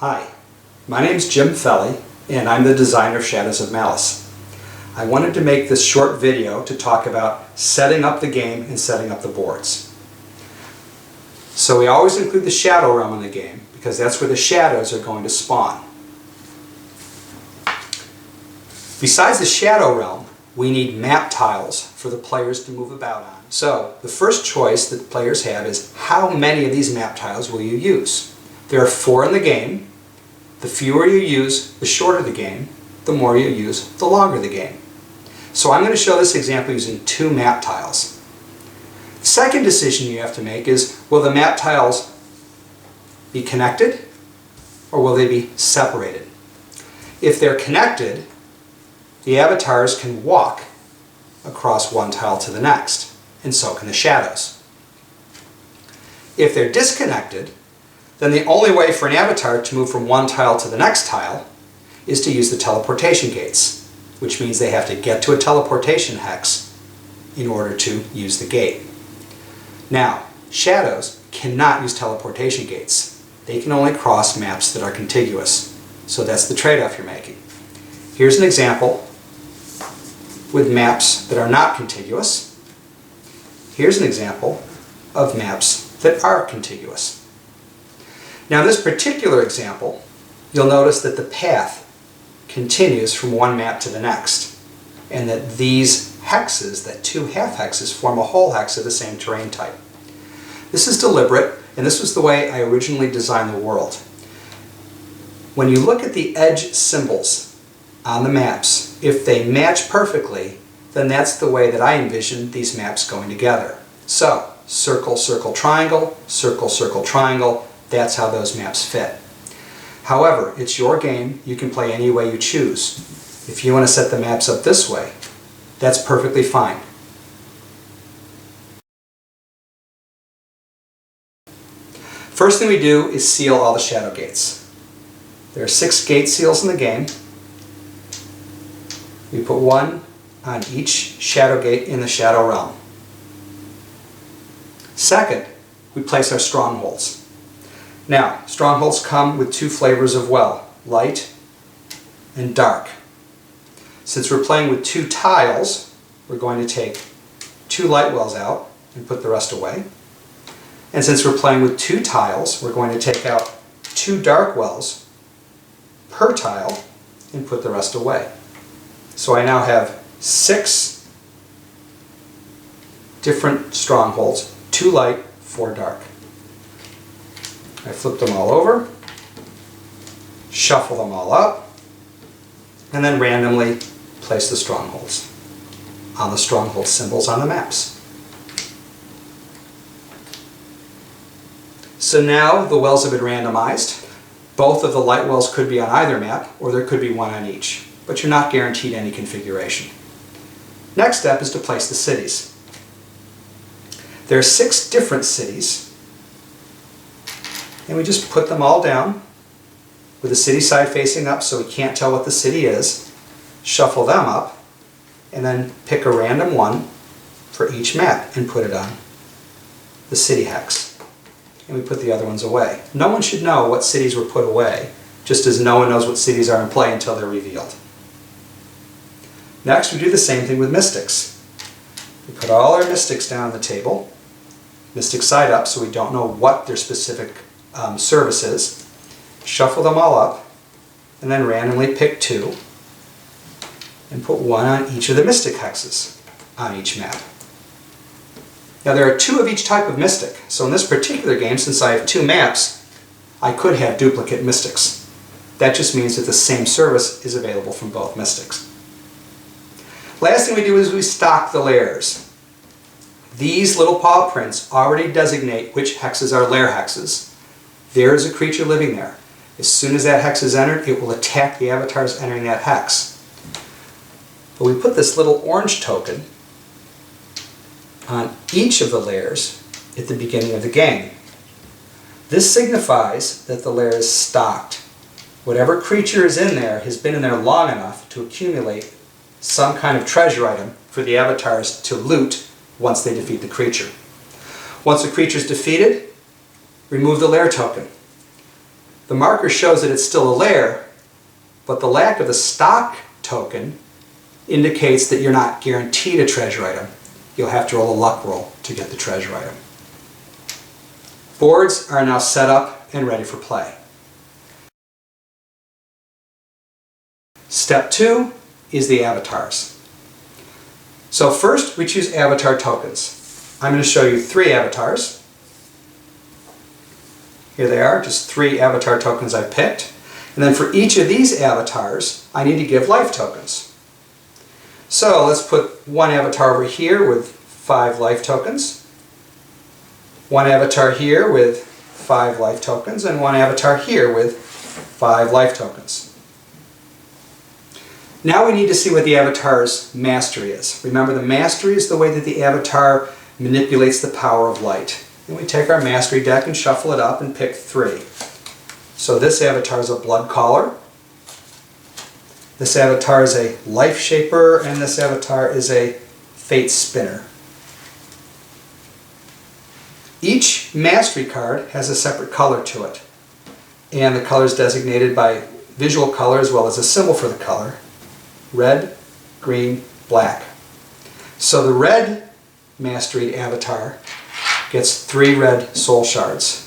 Hi, my name's Jim Felly, and I'm the designer of Shadows of Malice. I wanted to make this short video to talk about setting up the game and setting up the boards. So we always include the shadow realm in the game because that's where the shadows are going to spawn. Besides the shadow realm, we need map tiles for the players to move about on. So the first choice that players have is how many of these map tiles will you use? There are 4 in the game. The fewer you use, the shorter the game. The more you use, the longer the game. So I'm going to show this example using 2 map tiles. The second decision you have to make is, will the map tiles be connected or will they be separated? If they're connected, the avatars can walk across one tile to the next, and so can the shadows. If they're disconnected, then the only way for an avatar to move from one tile to the next tile is to use the teleportation gates, which means they have to get to a teleportation hex in order to use the gate. Now, shadows cannot use teleportation gates. They can only cross maps that are contiguous. So that's the trade-off you're making. Here's an example with maps that are not contiguous. Here's an example of maps that are contiguous. Now in this particular example, you'll notice that the path continues from one map to the next, and that these hexes, that 2 half hexes, form a whole hex of the same terrain type. This is deliberate, and this was the way I originally designed the world. When you look at the edge symbols on the maps, if they match perfectly, then that's the way that I envision these maps going together. So, circle, circle, triangle, circle, circle, triangle, that's how those maps fit. However, it's your game, you can play any way you choose. If you want to set the maps up this way, that's perfectly fine. First thing we do is seal all the shadow gates. There are 6 gate seals in the game. We put 1 on each shadow gate in the shadow realm. Second, we place our strongholds. Now, strongholds come with 2 flavors of well, light and dark. Since we're playing with 2 tiles, we're going to take 2 light wells out and put the rest away. And since we're playing with 2 tiles, we're going to take out 2 dark wells per tile and put the rest away. So I now have 6 different strongholds, 2 light, 4 dark. I flip them all over, shuffle them all up, and then randomly place the strongholds on the stronghold symbols on the maps. So now the wells have been randomized. Both of the light wells could be on either map, or there could be 1 on each, but you're not guaranteed any configuration. Next step is to place the cities. There are 6 different cities, and we just put them all down with the city side facing up so we can't tell what the city is, shuffle them up, and then pick a random one for each map and put it on the city hex. And we put the other ones away. No one should know what cities were put away, just as no one knows what cities are in play until they're revealed. Next, we do the same thing with mystics. We put all our mystics down on the table, mystic side up so we don't know what their specific service is, shuffle them all up, and then randomly pick 2 and put 1 on each of the mystic hexes on each map. Now there are 2 of each type of mystic, so in this particular game, since I have 2 maps, I could have duplicate mystics. That just means that the same service is available from both mystics. Last thing we do is we stock the layers. These little paw prints already designate which hexes are lair hexes. There is a creature living there. As soon as that hex is entered, it will attack the avatars entering that hex. But we put this little orange token on each of the layers at the beginning of the game. This signifies that the lair is stocked. Whatever creature is in there has been in there long enough to accumulate some kind of treasure item for the avatars to loot once they defeat the creature. Once a creature is defeated, remove the lair token. The marker shows that it's still a layer, but the lack of the stock token indicates that you're not guaranteed a treasure item. You'll have to roll a luck roll to get the treasure item. Boards are now set up and ready for play. Step 2 is the avatars. So first we choose avatar tokens. I'm going to show you 3 avatars. Here they are, just 3 avatar tokens I picked. And then for each of these avatars, I need to give life tokens. So let's put one avatar over here with 5 life tokens, one avatar here with 5 life tokens, and one avatar here with 5 life tokens. Now we need to see what the avatar's mastery is. Remember, the mastery is the way that the avatar manipulates the power of light. And we take our mastery deck and shuffle it up and pick 3. So this avatar is a blood caller, this avatar is a life shaper, and this avatar is a fate spinner. Each mastery card has a separate color to it, and the color is designated by visual color as well as a symbol for the color: red, green, black. So the red masteried avatar gets 3 red soul shards.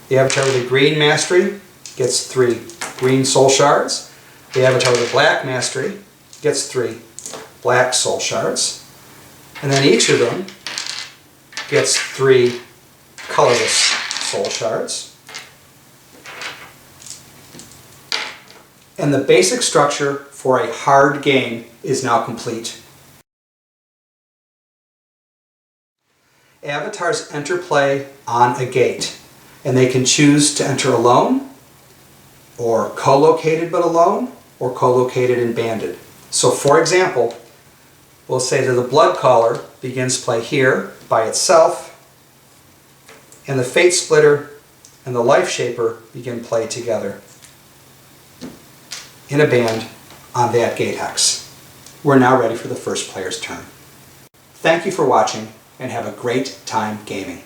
The avatar with a green mastery gets 3 green soul shards. The avatar with a black mastery gets 3 black soul shards. And then each of them gets 3 colorless soul shards. And the basic structure for a hard game is now complete. Avatars enter play on a gate, and they can choose to enter alone, or co-located but alone, or co-located and banded. So for example, we'll say that the blood caller begins play here by itself, and the fate splitter and the life shaper begin play together in a band on that gate hex. We're now ready for the first player's turn. Thank you for watching, and have a great time gaming.